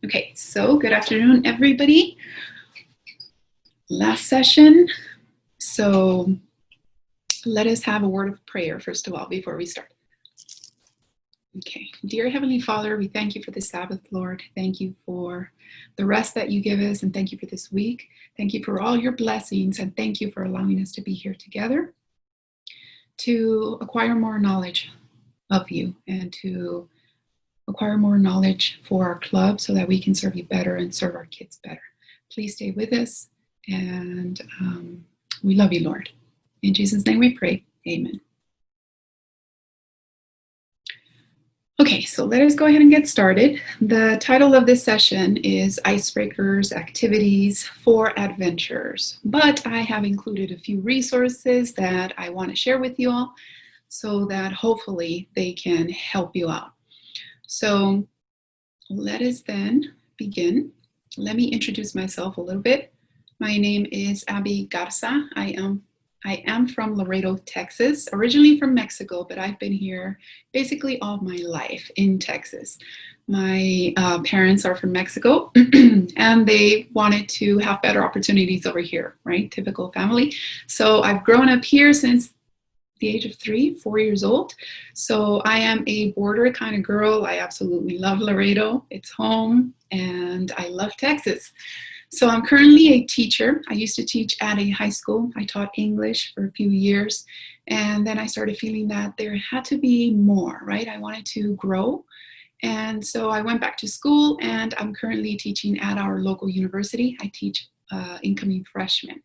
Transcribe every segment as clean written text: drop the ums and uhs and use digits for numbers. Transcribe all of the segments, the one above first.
Okay, so good afternoon, everybody. Last session. So let us have a word of prayer, first of all, before we start. Okay, dear Heavenly Father, we thank you for this Sabbath, Lord. Thank you for the rest that you give us, and thank you for this week. Thank you for all your blessings, and thank you for allowing us to be here together to acquire more knowledge of you and to acquire more knowledge for our club so that we can serve you better and serve our kids better. Please stay with us, and we love you, Lord. In Jesus' name we pray. Amen. Okay, so let us go ahead and get started. The title of this session is Icebreakers, Activities for Adventurers, but I have included a few resources that I want to share with you all so that hopefully they can help you out. So let us then begin. Let me introduce myself a little bit. My name is Abby Garza. I am from Laredo, Texas, originally from Mexico, but I've been here basically all my life in Texas. My parents are from Mexico and they wanted to have better opportunities over here, right? Typical family. So I've grown up here since the age of 4 years old. So I am a border kind of girl. I absolutely love Laredo. It's home, and I love Texas. So I'm currently a teacher. I used to teach at a high school. I taught English for a few years, and then I started feeling that there had to be more, right? I wanted to grow. And so I went back to school, and I'm currently teaching at our local university. I teach incoming freshmen.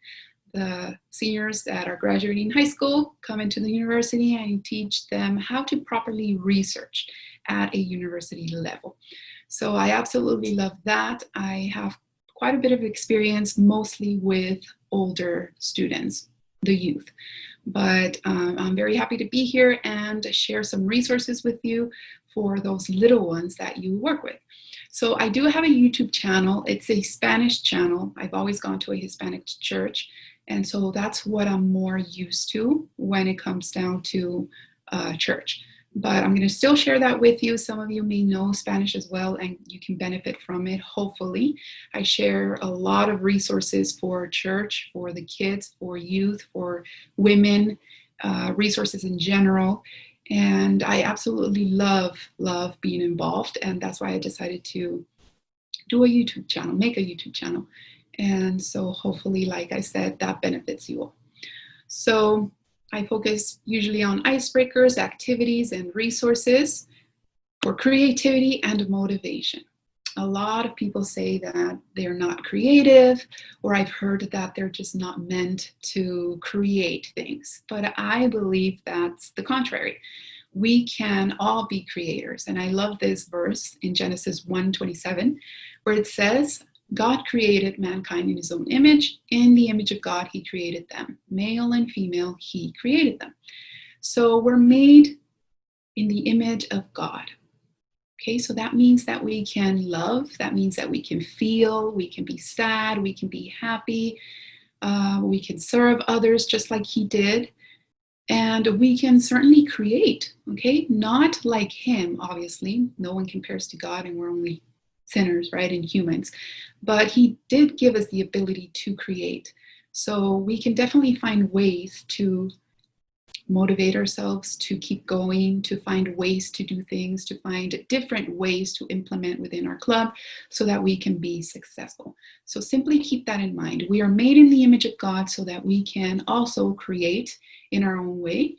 The seniors that are graduating high school come into the university, and teach them how to properly research at a university level. So I absolutely love that. I have quite a bit of experience, mostly with older students, the youth. But I'm very happy to be here and share some resources with you for those little ones that you work with. So I do have a YouTube channel. It's a Spanish channel. I've always gone to a Hispanic church. And so that's what I'm more used to when it comes down to church. But I'm going to still share that with you. Some of you may know Spanish as well, and you can benefit from it, hopefully. I share a lot of resources for church, for the kids, for youth, for women, resources in general. And I absolutely love being involved. And that's why I decided to do a YouTube channel, make a YouTube channel. And so hopefully, like I said, that benefits you all. So I focus usually on icebreakers, activities, and resources for creativity and motivation. A lot of people say that they're not creative, or I've heard that they're just not meant to create things. But I believe that's the contrary. We can all be creators. And I love this verse in Genesis 1:27, where it says, God created mankind in his own image. In the image of God, he created them. Male and female, he created them. So we're made in the image of God. Okay, so that means that we can love. That means that we can feel. We can be sad. We can be happy. We can serve others just like he did. And we can certainly create, okay? Not like him, obviously. No one compares to God, and we're only sinners, right, and humans. But he did give us the ability to create. So we can definitely find ways to motivate ourselves to keep going, to find ways to do things, to find different ways to implement within our club so that we can be successful. So simply keep that in mind. We are made in the image of God so that we can also create in our own way.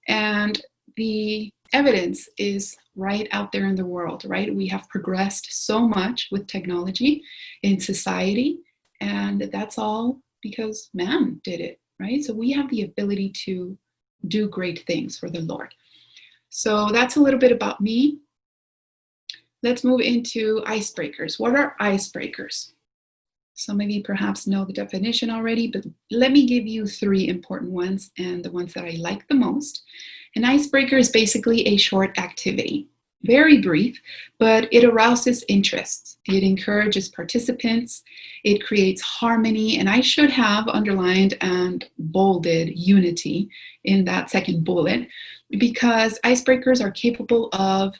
And the evidence is right out there in the world, right? We have progressed so much with technology in society, and that's all because man did it, right? So we have the ability to do great things for the Lord. So that's a little bit about me. Let's move into icebreakers. What are icebreakers? Some of you perhaps know the definition already, but let me give you 3 important ones and the ones that I like the most. An icebreaker is basically a short activity, very brief, but it arouses interest. It encourages participants. It creates harmony. And I should have underlined and bolded unity in that second bullet, because icebreakers are capable of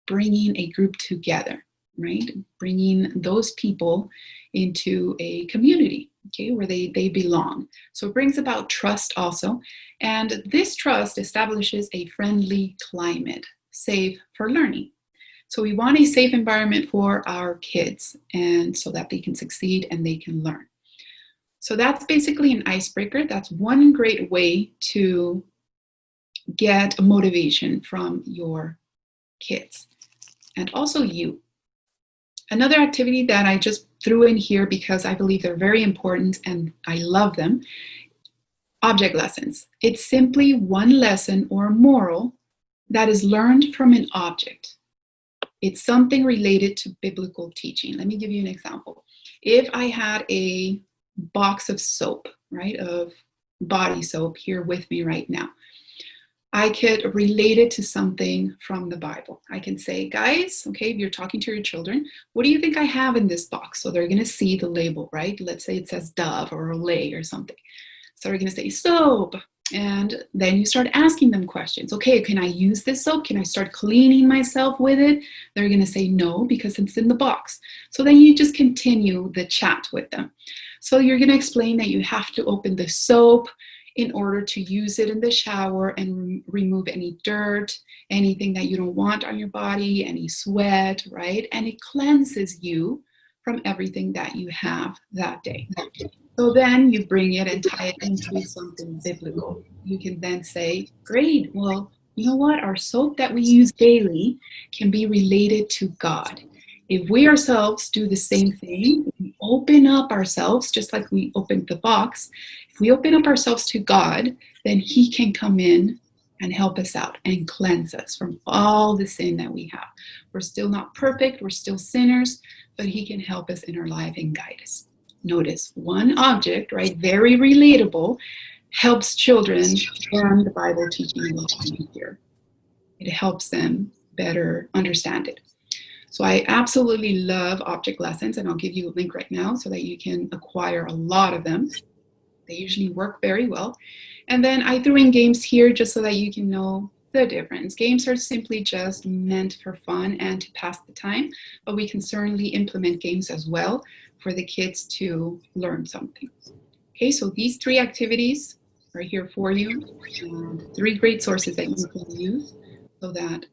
bringing a group together. right? Bringing those people into a community, okay, where they belong. So it brings about trust also. And this trust establishes a friendly climate, safe for learning. So we want a safe environment for our kids, and so that they can succeed and they can learn. So that's basically an icebreaker. That's one great way to get motivation from your kids and also you. Another activity that I just threw in here because I believe they're very important and I love them, object lessons. It's simply one lesson or moral that is learned from an object. It's something related to biblical teaching. Let me give you an example. If I had a box of soap, right, of body soap here with me right now, I could relate it to something from the Bible. I can say, guys, okay, if you're talking to your children, what do you think I have in this box? So they're going to see the label, right? Let's say it says Dove or Olay or something. So they're going to say soap. And then you start asking them questions. Okay, can I use this soap? Can I start cleaning myself with it? They're going to say no because it's in the box. So then you just continue the chat with them. So you're going to explain that you have to open the soap in order to use it in the shower and remove any dirt, anything that you don't want on your body, any sweat, right? And it cleanses you from everything that you have that day. So then you bring it and tie it into something biblical. You can then say, great, well, you know what? Our soap that we use daily can be related to God. If we ourselves do the same thing, we open up ourselves, just like we opened the box, if we open up ourselves to God, then He can come in and help us out and cleanse us from all the sin that we have. We're still not perfect, we're still sinners, but He can help us in our life and guide us. Notice one object, right, very relatable, helps children learn the Bible teaching a lot easier. It helps them better understand it. So I absolutely love object lessons, and I'll give you a link right now so that you can acquire a lot of them. They usually work very well. And then I threw in games here just so that you can know the difference. Games are simply just meant for fun and to pass the time, but we can certainly implement games as well for the kids to learn something. Okay, so these 3 activities are here for you, and 3 great sources that you can use so that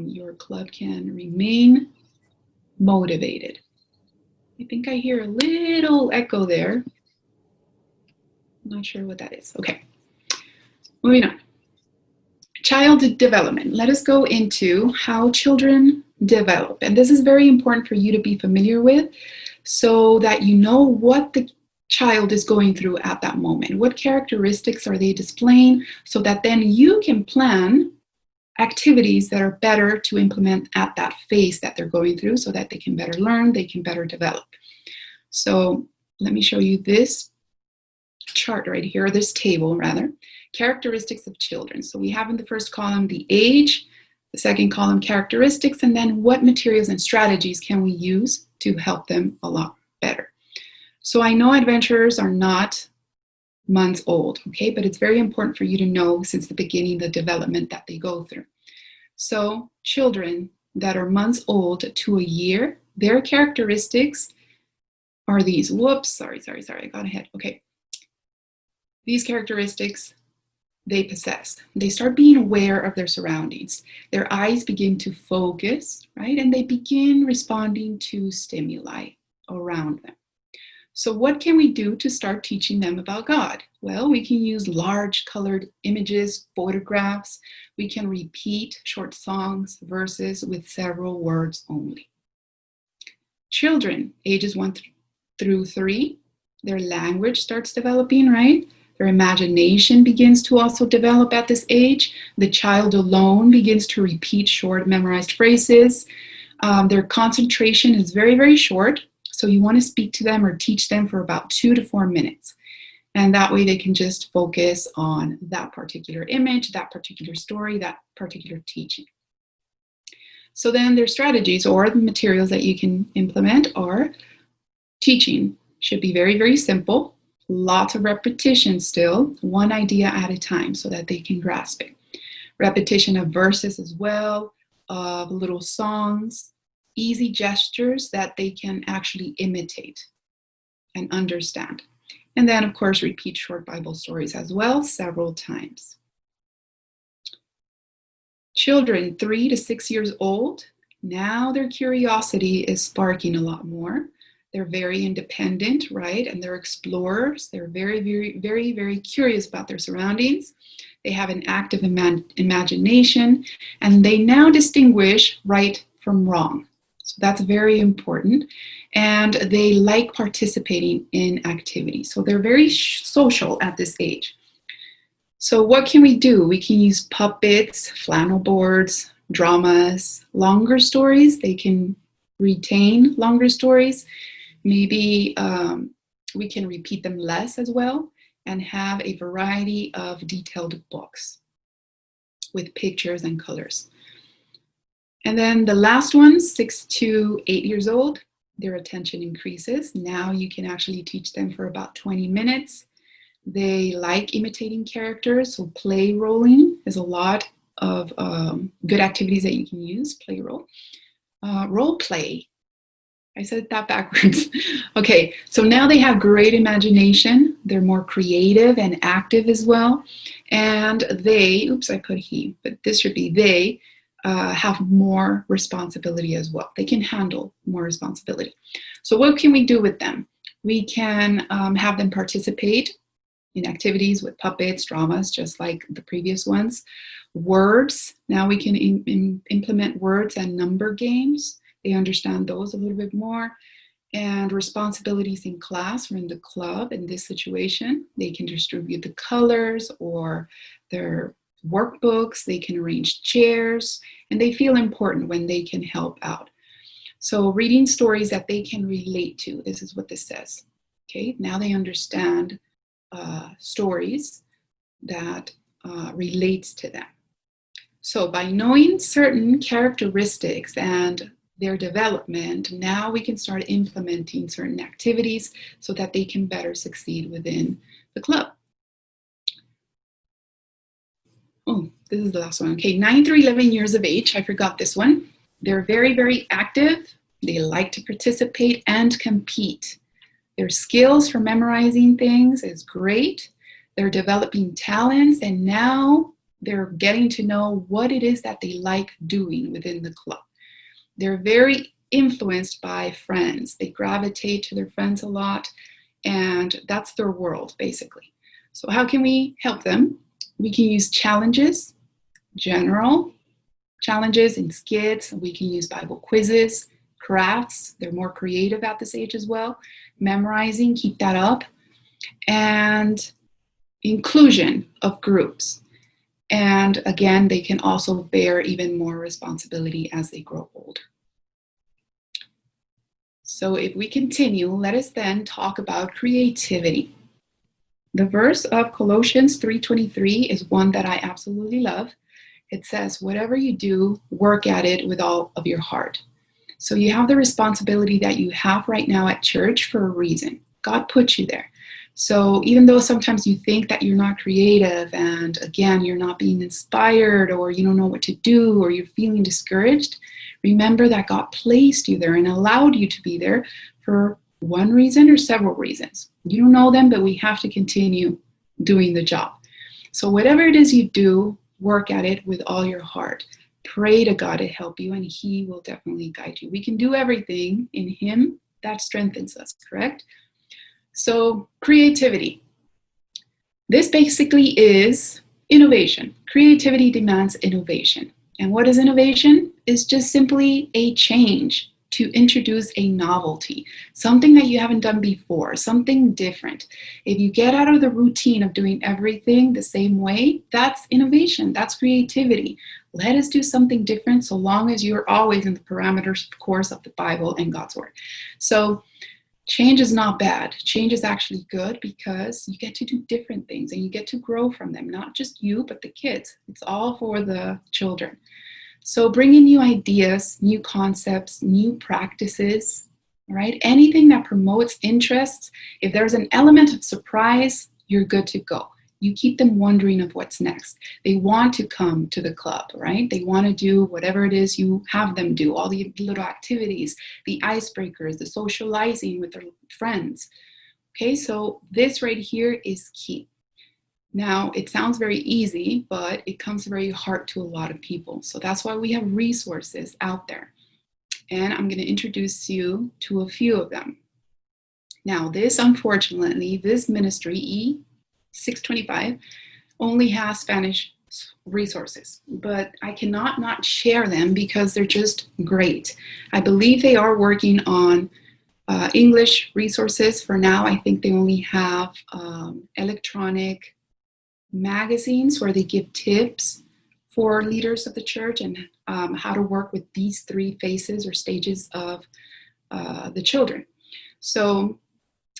your club can remain motivated. I think I hear a little echo there. I'm not sure what that is. Okay, moving on. Child development. Let us go into how children develop. And this is very important for you to be familiar with so that you know what the child is going through at that moment. What characteristics are they displaying so that then you can plan activities that are better to implement at that phase that they're going through so that they can better learn, they can better develop. So let me show you this chart right here, or this table rather, characteristics of children. So we have in the first column the age, the second column characteristics, and then what materials and strategies can we use to help them a lot better. So I know adventurers are not months old, okay, but it's very important for you to know since the beginning the development that they go through. So children that are months old to a year, their characteristics are these. Whoops, sorry, I got ahead. Okay. These characteristics they possess. They start being aware of their surroundings. Their eyes begin to focus, right? And they begin responding to stimuli around them. So what can we do to start teaching them about God? Well, we can use large colored images, photographs. We can repeat short songs, verses with several words only. Children, ages 1 through 3, their language starts developing, right? Their imagination begins to also develop at this age. The child alone begins to repeat short memorized phrases. Their concentration is very, very short. So you want to speak to them or teach them for about 2 to 4 minutes. And that way they can just focus on that particular image, that particular story, that particular teaching. So then their strategies or the materials that you can implement are teaching. Should be very, very simple. Lots of repetition still, one idea at a time so that they can grasp it. Repetition of verses as well, of little songs, easy gestures that they can actually imitate and understand. And then, of course, repeat short Bible stories as well several times. Children 3 to 6 years old, now their curiosity is sparking a lot more. They're very independent, right? And they're explorers. They're very, very, very, very curious about their surroundings. They have an active imagination, and they now distinguish right from wrong. So that's very important. And they like participating in activities. So they're very social at this age. So what can we do? We can use puppets, flannel boards, dramas, longer stories. They can retain longer stories. Maybe we can repeat them less as well and have a variety of detailed books with pictures and colors. And then the last one, 6 to 8 years old, their attention increases. Now you can actually teach them for about 20 minutes. They like imitating characters, so play rolling is a lot of good activities that you can use, play role. Role play, I said that backwards. Okay, so now they have great imagination. They're more creative and active as well. And they, oops, I put he, but this should be they, have more responsibility as well. They can handle more responsibility. So what can we do with them? We can have them participate in activities with puppets, dramas, just like the previous ones. Words, now we can implement words and number games. They understand those a little bit more. And responsibilities in class or in the club in this situation, they can distribute the colors or their workbooks, they can arrange chairs, and they feel important when they can help out. So reading stories that they can relate to, this is what this says. Okay, now they understand stories that relates to them. So by knowing certain characteristics and their development, now we can start implementing certain activities so that they can better succeed within the club. Oh, this is the last one. Okay, 9 through 11 years of age. I forgot this one. They're very, very active. They like to participate and compete. Their skills for memorizing things is great. They're developing talents, and now they're getting to know what it is that they like doing within the club. They're very influenced by friends. They gravitate to their friends a lot, and that's their world, basically. So how can we help them? We can use challenges, general challenges and skits. We can use Bible quizzes, crafts. They're more creative at this age as well. Memorizing, keep that up. And inclusion of groups. And again, they can also bear even more responsibility as they grow older. So if we continue, let us then talk about creativity. The verse of Colossians 3:23 is one that I absolutely love. It says, whatever you do, work at it with all of your heart. So you have the responsibility that you have right now at church for a reason. God put you there. So even though sometimes you think that you're not creative and again, you're not being inspired or you don't know what to do or you're feeling discouraged, remember that God placed you there and allowed you to be there for one reason or several reasons. You don't know them, but we have to continue doing the job. So whatever it is you do, work at it with all your heart. Pray to God to help you and He will definitely guide you. We can do everything in Him that strengthens us, correct? So creativity. This basically is innovation. Creativity demands innovation. And what is innovation? It's just simply a change to introduce a novelty, something that you haven't done before, something different. If you get out of the routine of doing everything the same way, that's innovation, that's creativity. Let us do something different so long as you're always in the parameters, of course, of the Bible and God's Word. So change is not bad. Change is actually good because you get to do different things and you get to grow from them, not just you, but the kids. It's all for the children. So bringing new ideas, new concepts, new practices, right? Anything that promotes interests. If there's an element of surprise, you're good to go. you keep them wondering of what's next. They want to come to the club, right? They want to do whatever it is you have them do, all the little activities, the icebreakers, the socializing with their friends. Okay, so this right here is key. Now, it sounds very easy, but it comes very hard to a lot of people. So that's why we have resources out there. And I'm going to introduce you to a few of them. Now, unfortunately, this ministry, E625, only has Spanish resources, but I cannot not share them because they're just great. I believe they are working on English resources for now. I think they only have electronic magazines where they give tips for leaders of the church and how to work with these 3 phases or stages of the children. So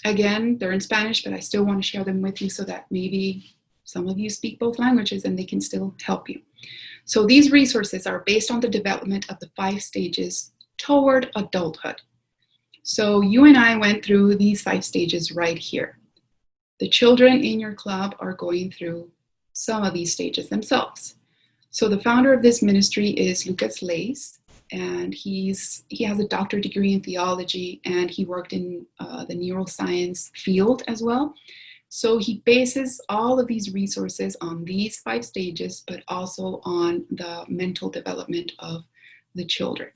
again, they're in Spanish, but I still want to share them with you so that maybe some of you speak both languages and they can still help you. So these resources are based on the development of the 5 stages toward adulthood. So you and I went through these 5 stages right here. The children in your club are going through some of these stages themselves. So the founder of this ministry is Lucas Leis, and he has a doctorate degree in theology, and he worked in the neuroscience field as well. So he bases all of these resources on these 5 stages, but also on the mental development of the children.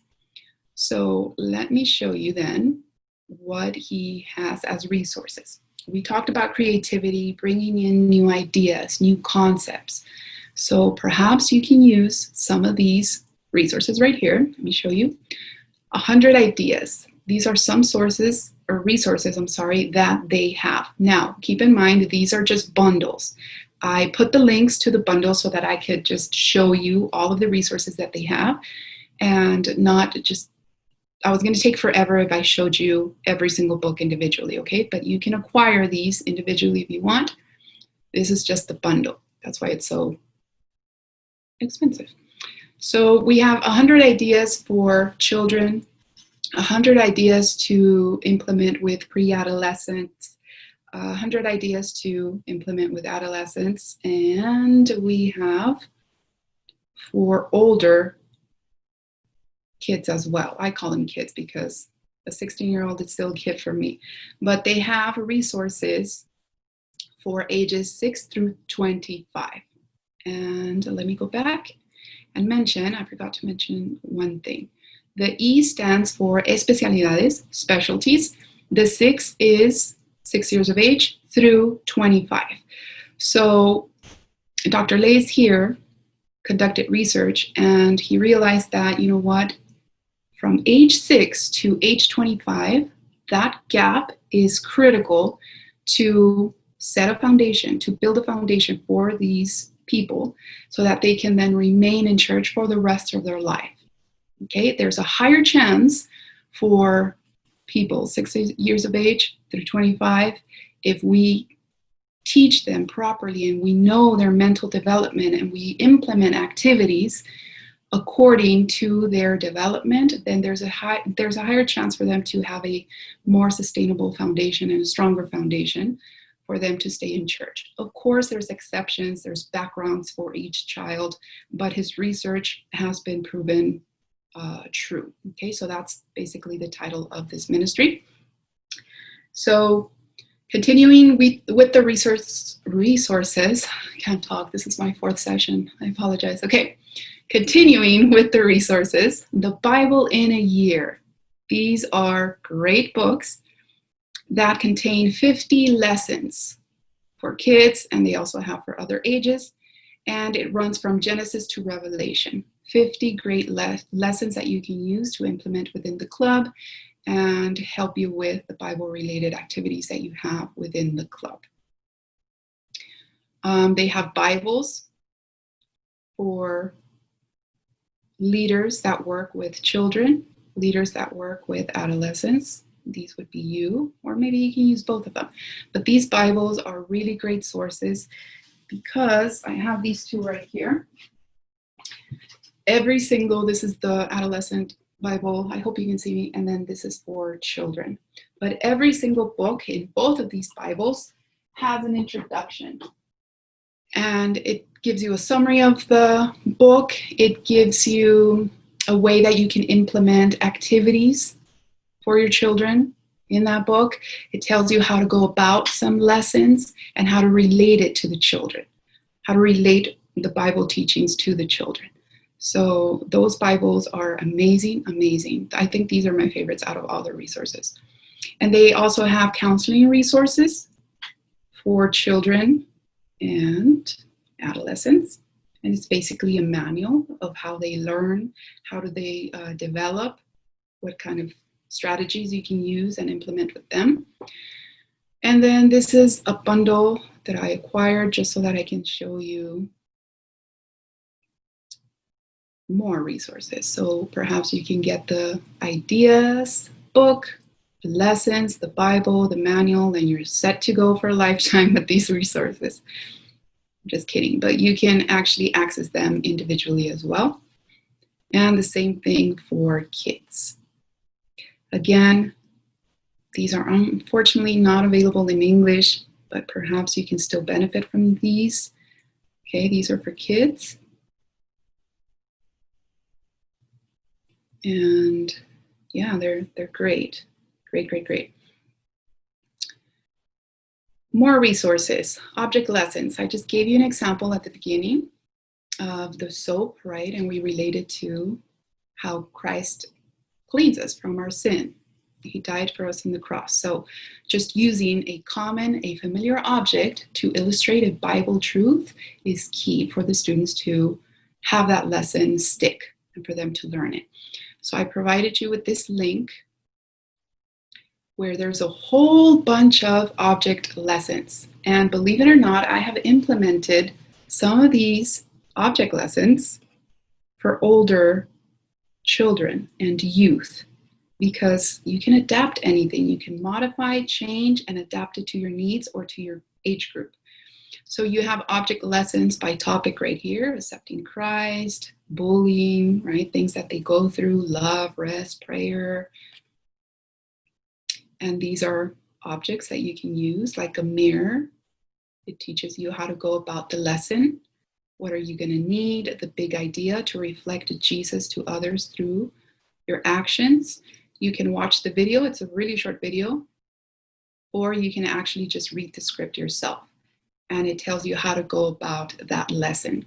So let me show you then what he has as resources. We talked about creativity, bringing in new ideas, new concepts. So perhaps you can use some of these resources right here. Let me show you. 100 ideas. These are some sources or resources, that they have. Now, keep in mind, these are just bundles. I put the links to the bundle so that I could just show you all of the resources that they have and not just, I was going to take forever if I showed you every single book individually, okay? But you can acquire these individually if you want. This is just the bundle. That's why it's so expensive. So we have 100 ideas for children, 100 ideas to implement with pre-adolescents, 100 ideas to implement with adolescents, and we have for older kids as well. I call them kids because a 16-year-old is still a kid for me. But they have resources for ages 6 through 25. And let me go back and I forgot to mention one thing. The E stands for Specialties, specialties. The 6 is 6 years of age through 25. So Dr. Leis here conducted research and he realized that, you know what, from age 6 to age 25, that gap is critical to set a foundation, to build a foundation for these people so that they can then remain in church for the rest of their life. Okay, there's a higher chance for people 6 years of age through 25 if we teach them properly and we know their mental development and we implement activities according to their development, then there's a higher chance for them to have a more sustainable foundation and a stronger foundation for them to stay in church. Of course, there's exceptions, there's backgrounds for each child, but his research has been proven true. Okay, so that's basically the title of this ministry. So continuing with the resources, I can't talk, this is my 4th session, I apologize. Okay, continuing with the resources, the Bible in a Year. These are great books that contain 50 lessons for kids, and they also have for other ages, and it runs from Genesis to Revelation. 50 great lessons that you can use to implement within the club and help you with the Bible-related activities that you have within the club. They have Bibles for leaders that work with children, leaders that work with adolescents. These would be you, or maybe you can use both of them. But these Bibles are really great sources because I have these 2 right here. This is the adolescent Bible, I hope you can see me, and then this is for children. But every single book in both of these Bibles has an introduction. And it gives you a summary of the book. It gives you a way that you can implement activities for your children in that book. It tells you how to go about some lessons and how to relate it to the children, how to relate the Bible teachings to the children. So those Bibles are amazing, amazing. I think these are my favorites out of all the resources. And they also have counseling resources for children and adolescents. And it's basically a manual of how they learn, how do they develop, what kind of strategies you can use and implement with them. And then this is a bundle that I acquired just so that I can show you more resources. So perhaps you can get the ideas book, the lessons, the Bible, the manual, and you're set to go for a lifetime with these resources. I'm just kidding, but you can actually access them individually as well. And the same thing for kids. Again, these are unfortunately not available in English, but perhaps you can still benefit from these. Okay, these are for kids. And yeah, they're great. Great. More resources, object lessons. I just gave you an example at the beginning of the soap, right? And we related to how Christ cleans us from our sin. He died for us on the cross. So just using a common, a familiar object to illustrate a Bible truth is key for the students to have that lesson stick and for them to learn it. So I provided you with this link where there's a whole bunch of object lessons. And believe it or not, I have implemented some of these object lessons for older children and youth, because you can adapt anything. You can modify, change, and adapt it to your needs or to your age group. So you have object lessons by topic right here: accepting Christ, bullying, right? Things that they go through, love, rest, prayer. And these are objects that you can use, like a mirror. It teaches you how to go about the lesson. What are you going to need? The big idea to reflect Jesus to others through your actions. You can watch the video. It's a really short video. Or you can actually just read the script yourself. And it tells you how to go about that lesson.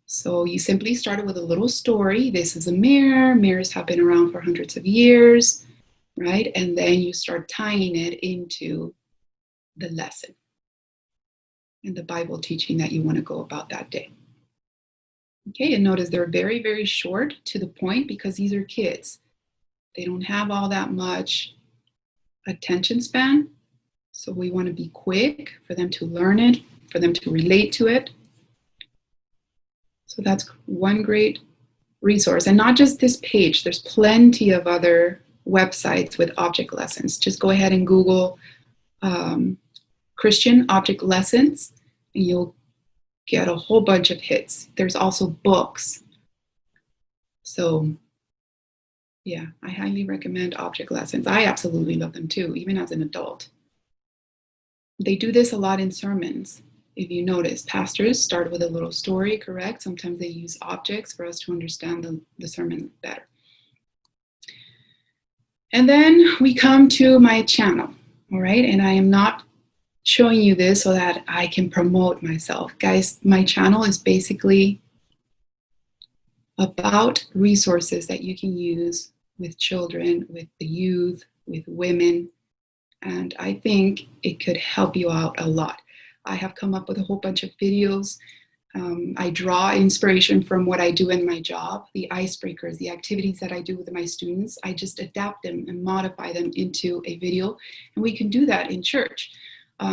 So you simply started with a little story. This is a mirror. Mirrors have been around for hundreds of years, right? And then you start tying it into the lesson and the Bible teaching that you want to go about that day. Okay, and notice they're very, very short, to the point, because these are kids. They don't have all that much attention span. So we want to be quick for them to learn it, for them to relate to it. So that's one great resource. And not just this page, there's plenty of other websites with object lessons. Just go ahead and Google Christian object lessons, and you'll get a whole bunch of hits. There's also books. So yeah, I highly recommend object lessons. I absolutely love them too, even as an adult. They do this a lot in sermons. If you notice, pastors start with a little story, correct? Sometimes they use objects for us to understand the sermon better. And then we come to my channel, all right? And I am not showing you this so that I can promote myself. Guys, my channel is basically about resources that you can use with children, with the youth, with women. And I think it could help you out a lot. I have come up with a whole bunch of videos. I draw inspiration from what I do in my job, the icebreakers, the activities that I do with my students. I just adapt them and modify them into a video. And we can do that in church.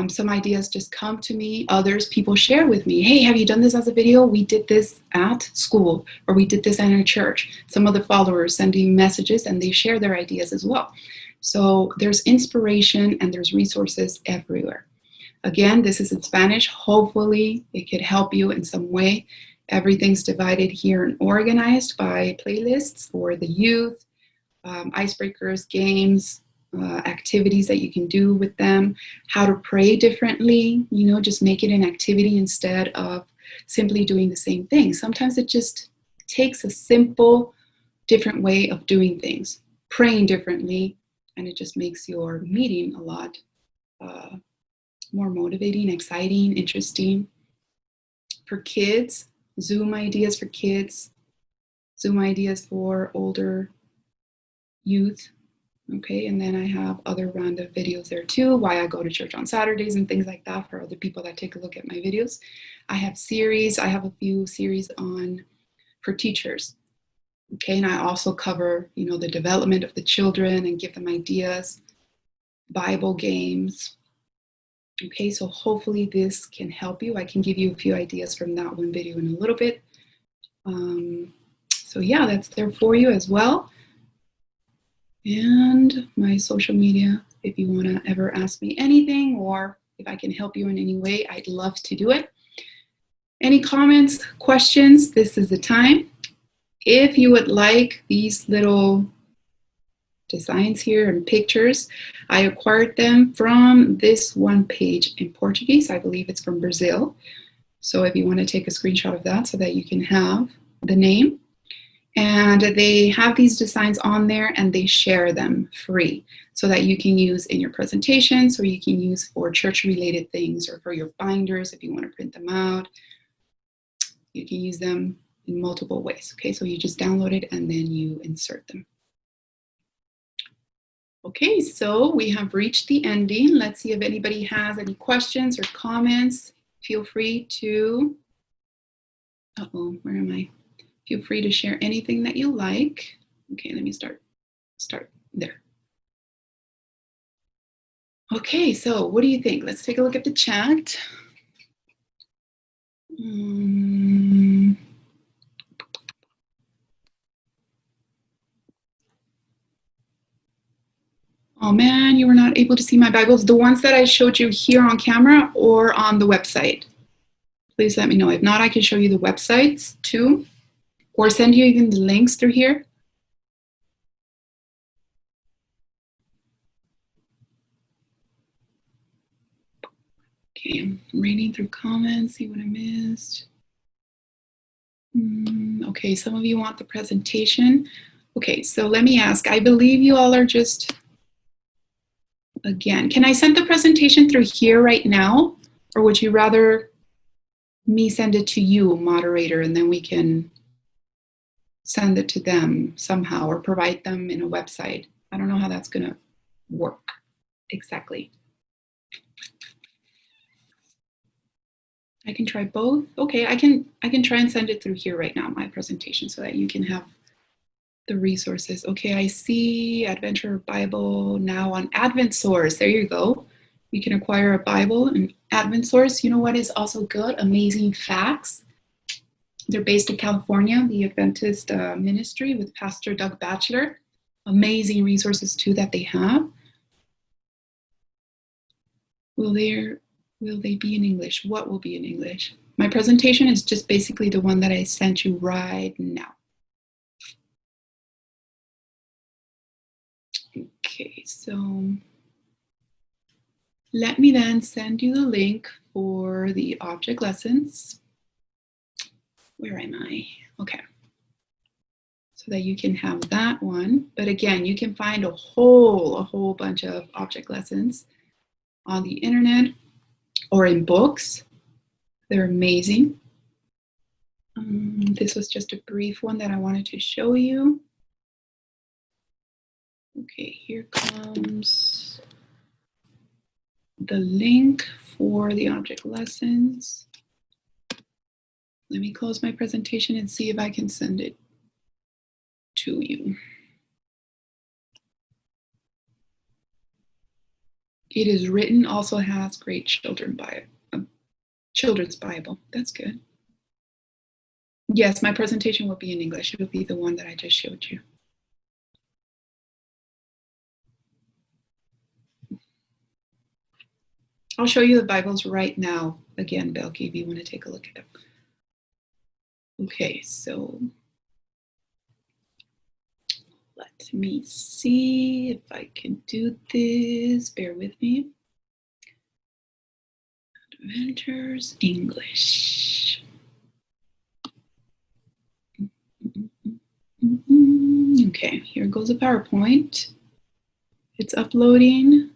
Some ideas just come to me. Others, people share with me, hey, have you done this as a video? We did this at school, or we did this in our church. Some of the followers sending messages, and they share their ideas as well. So there's inspiration and there's resources everywhere. Again, this is in Spanish. Hopefully it could help you in some way. Everything's divided here and organized by playlists for the youth, icebreakers, games, activities that you can do with them, how to pray differently, just make it an activity instead of simply doing the same thing. Sometimes it just takes a simple, different way of doing things, praying differently, and it just makes your meeting a lot more motivating, exciting, interesting. For kids, Zoom ideas for kids, Zoom ideas for older youth. Okay, and then I have other random videos there too, why I go to church on Saturdays and things like that for other people that take a look at my videos. I have a few series for teachers. Okay, and I also cover, the development of the children and give them ideas, Bible games. Okay, so hopefully this can help you. I can give you a few ideas from that one video in a little bit. So yeah, that's there for you as well. And my social media, if you want to ever ask me anything or if I can help you in any way, I'd love to do it. Any comments, questions, this is the time. If you would like these little designs here and pictures, I acquired them from this one page in Portuguese. I believe it's from Brazil. So if you want to take a screenshot of that so that you can have the name. And they have these designs on there and they share them free so that you can use in your presentations or you can use for church related things or for your binders if you want to print them out. You can use them in multiple ways. Okay, so you just download it and then you insert them. Okay, so we have reached the ending. Let's see if anybody has any questions or comments. Feel free to, where am I? Feel free to share anything that you like. Okay, let me start there. Okay, so what do you think? Let's take a look at the chat. Oh man, you were not able to see my Bibles. The ones that I showed you here on camera or on the website. Please let me know. If not, I can show you the websites too, or send you even the links through here. Okay, I'm reading through comments, see what I missed. Okay, some of you want the presentation. Okay, so let me ask, I believe you all are just, again, can I send the presentation through here right now? Or would you rather me send it to you, moderator, and then we can send it to them somehow or provide them in a website? I don't know how that's gonna work exactly. I can try both. Okay, I can try and send it through here right now, my presentation, so that you can have the resources. Okay, I see Adventure Bible now on Advent Source. There you go. You can acquire a Bible and Advent Source. You know what is also good? Amazing Facts. They're based in California, the Adventist ministry with Pastor Doug Batchelor. Amazing resources too that they have. Will they be in English? What will be in English? My presentation is just basically the one that I sent you right now. Okay, so let me then send you the link for the object lessons. Where am I? Okay. So that you can have that one. But again, you can find a whole bunch of object lessons on the internet or in books. They're amazing. This was just a brief one that I wanted to show you. Okay, here comes the link for the object lessons. Let me close my presentation and see if I can send it to you. It is written, also has great children's Bible. That's good. Yes, my presentation will be in English. It will be the one that I just showed you. I'll show you the Bibles right now. Again, Belky, if you want to take a look at them. Okay, so let's Let me see if I can do this. Bear with me. Adventures English. Okay, here goes a PowerPoint. It's uploading.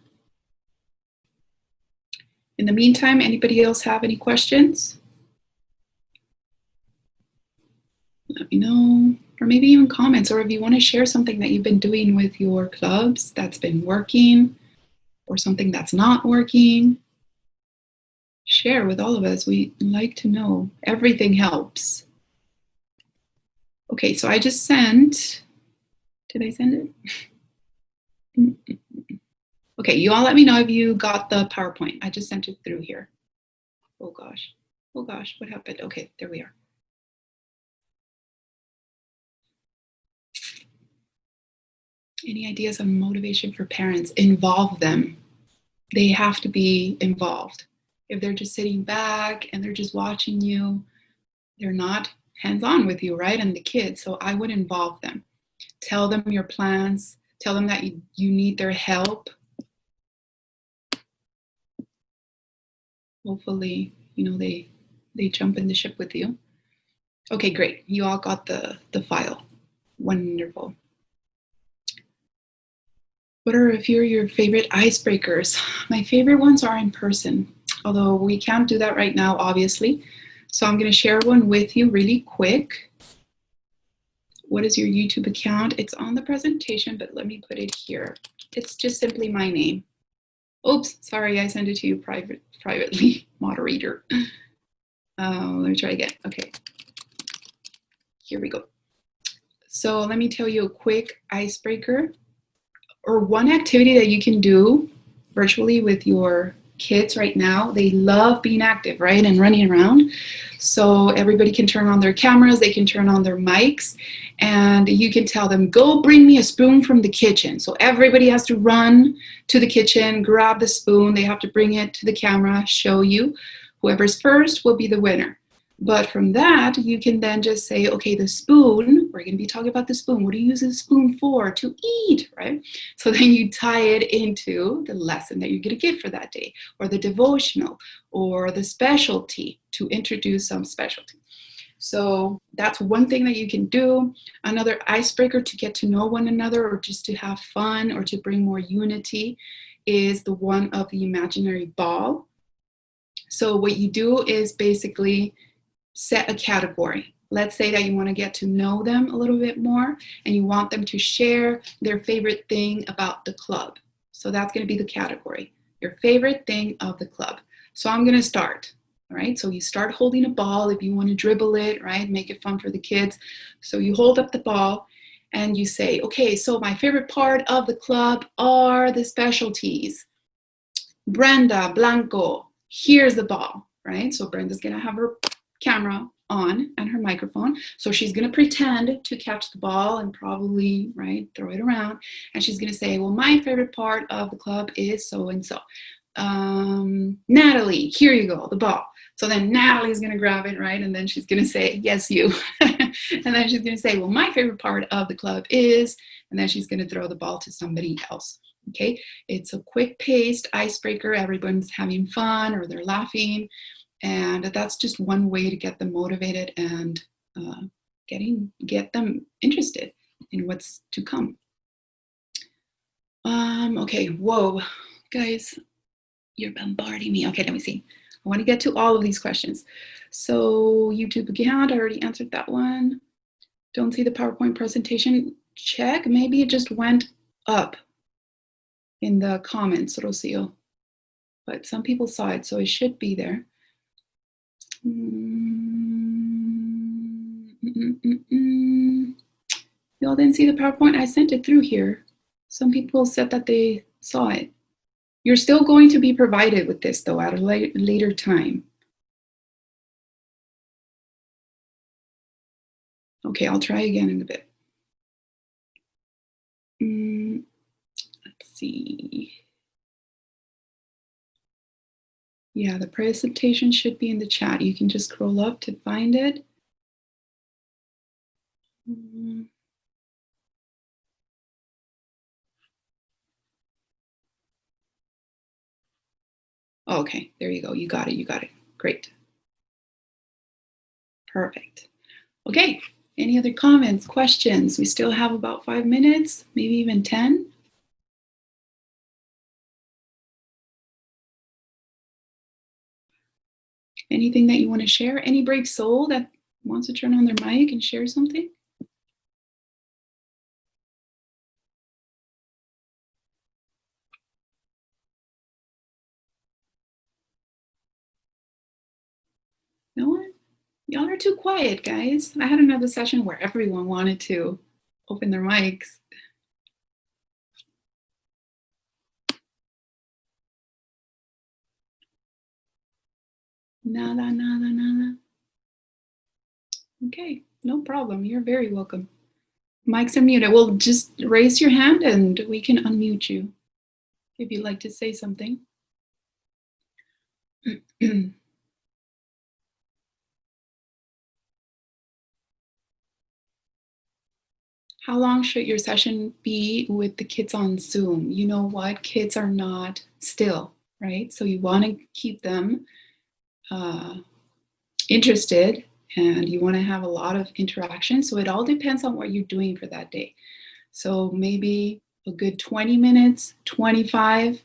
In the meantime, anybody else have any questions? Let me know, or maybe even comments, or if you want to share something that you've been doing with your clubs that's been working, or something that's not working, share with all of us. We like to know. Everything helps. Okay, so I just sent, did I send it? Okay, you all let me know if you got the PowerPoint. I just sent it through here. Oh gosh, what happened? Okay, there we are. Any ideas on motivation for parents? Involve them. They have to be involved. If they're just sitting back and they're just watching you, they're not hands-on with you, right? And the kids, so I would involve them. Tell them your plans. Tell them that you need their help. Hopefully, they jump in the ship with you. Okay, great. You all got the file. Wonderful. What are a few of your favorite icebreakers? My favorite ones are in person, although we can't do that right now, obviously. So I'm going to share one with you really quick. What is your YouTube account? It's on the presentation, but let me put it here. It's just simply my name. Oops, sorry, I sent it to you privately, moderator. Let me try again. Okay, here we go. So let me tell you a quick icebreaker, or one activity that you can do virtually with your kids right now. They love being active, right, and running around. So everybody can turn on their cameras, they can turn on their mics, and you can tell them, go bring me a spoon from the kitchen. So everybody has to run to the kitchen, grab the spoon, they have to bring it to the camera, show you. Whoever's first will be the winner. But from that, you can then just say, okay, the spoon, we're going to be talking about the spoon. What do you use the spoon for? To eat, right? So then you tie it into the lesson that you're going to give for that day, or the devotional, or the specialty, to introduce some specialty. So that's one thing that you can do. Another icebreaker to get to know one another, or just to have fun, or to bring more unity, is the one of the imaginary ball. So what you do is basically set a category. Let's say that you want to get to know them a little bit more, and you want them to share their favorite thing about the club. So that's going to be the category, your favorite thing of the club. So I'm going to start. All right, so you start holding a ball if you want to dribble it, right? Make it fun for the kids. So you hold up the ball and you say, okay, so my favorite part of the club are the specialties. Brenda, Blanco, here's the ball, right? So Brenda's going to have her camera on and her microphone. So she's going to pretend to catch the ball and probably, right, throw it around. And she's going to say, well, my favorite part of the club is so-and-so. Natalie, here you go, the ball. So then Natalie's going to grab it, right? And then she's going to say, yes, you. And then she's going to say, well, my favorite part of the club is, and then she's going to throw the ball to somebody else. Okay, it's a quick-paced icebreaker. Everyone's having fun, or they're laughing. And that's just one way to get them motivated and get them interested in what's to come. Okay, whoa, guys, you're bombarding me. Okay, let me see. I want to get to all of these questions. So YouTube account, I already answered that one. Don't see the PowerPoint presentation. Check, maybe it just went up in the comments, Rocio. But some people saw it, so it should be there. Y'all didn't see the PowerPoint? I sent it through here. Some people said that they saw it. You're still going to be provided with this, though, at a later time. Okay, I'll try again in a bit. Let's see. Yeah, the presentation should be in the chat. You can just scroll up to find it. Oh, okay, there you go. You got it. You got it. Great. Perfect. Okay. Any other comments, questions? We still have about 5 minutes, maybe even 10. Anything that you want to share? Any brave soul that wants to turn on their mic and share something? No one? Y'all are too quiet, guys. I had another session where everyone wanted to open their mics. Nada, nada, nada. Okay, no problem. You're very welcome. Mics are muted. Well, just raise your hand and we can unmute you if you'd like to say something. How long should your session be with the kids on Zoom? You know what? Kids are not still, right? So you want to keep them interested and you want to have a lot of interaction. So it all depends on what you're doing for that day. So maybe a good 20 minutes, 25.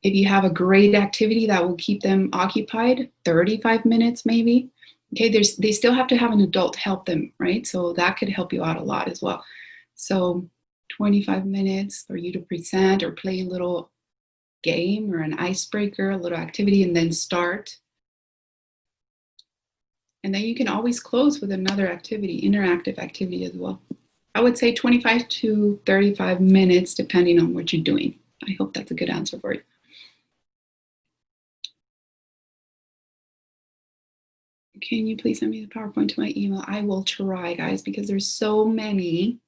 If you have a great activity that will keep them occupied, 35 minutes maybe. Okay, they still have to have an adult help them, right? So that could help you out a lot as well. So 25 minutes for you to present or play a little game or an icebreaker, a little activity, and then start. And then you can always close with another activity, interactive activity as well. I would say 25 to 35 minutes, depending on what you're doing. I hope that's a good answer for you. Can you please send me the PowerPoint to my email? I will try, guys, because there's so many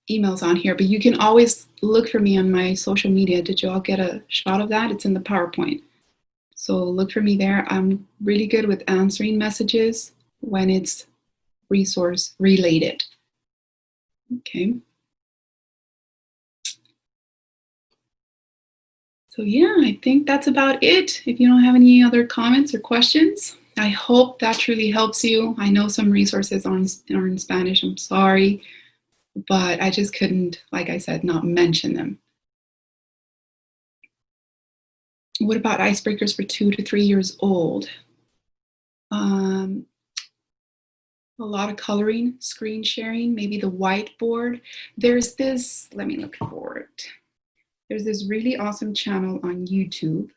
emails on here, but you can always look for me on my social media. Did you all get a shot of that? It's in the PowerPoint. So look for me there. I'm really good with answering messages when it's resource related. Okay. So yeah, I think that's about it. If you don't have any other comments or questions, I hope that truly helps you. I know some resources are in Spanish. I'm sorry, but I just couldn't, like I said, not mention them. What about icebreakers for 2 to 3 years old? A lot of coloring, screen sharing, maybe the whiteboard. There's this, let me look for it. There's this really awesome channel on YouTube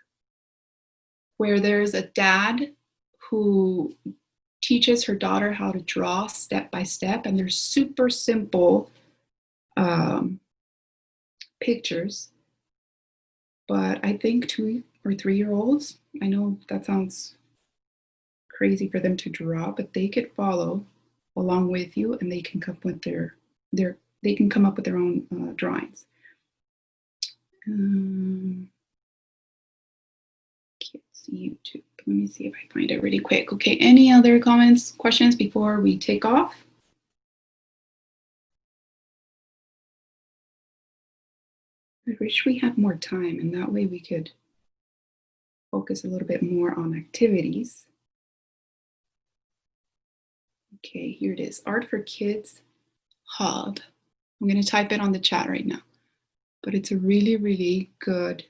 where there's a dad who teaches her daughter how to draw step by step, and they're super simple pictures. But I think 2 or 3-year-olds, I know that sounds crazy for them to draw, but they could follow along with you, and they can come up with they can come up with their own drawings. Kids YouTube. Let me see if I find it really quick. Okay, any other comments, questions before we take off? I wish we had more time, and that way we could focus a little bit more on activities. Okay, here it is. Art for Kids Hub. I'm going to type it on the chat right now. But it's a really, really good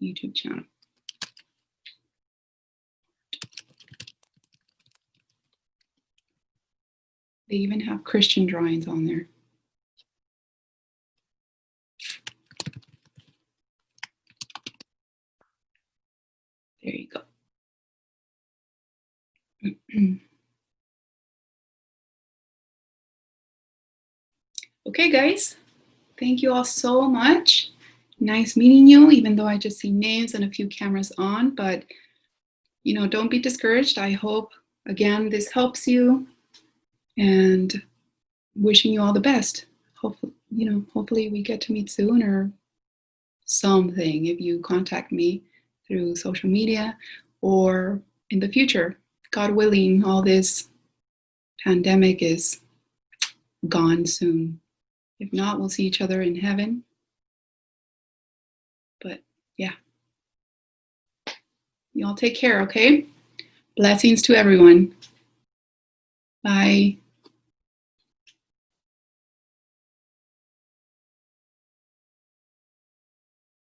YouTube channel. They even have Christian drawings on there. There you go. Okay, guys. Thank you all so much. Nice meeting you, even though I just see names and a few cameras on. But, don't be discouraged. I hope, again, this helps you. And wishing you all the best. Hopefully we get to meet soon or something if you contact me through social media or in the future. God willing, all this pandemic is gone soon. If not, we'll see each other in heaven. But yeah, You all take care, okay? Blessings to everyone. Bye.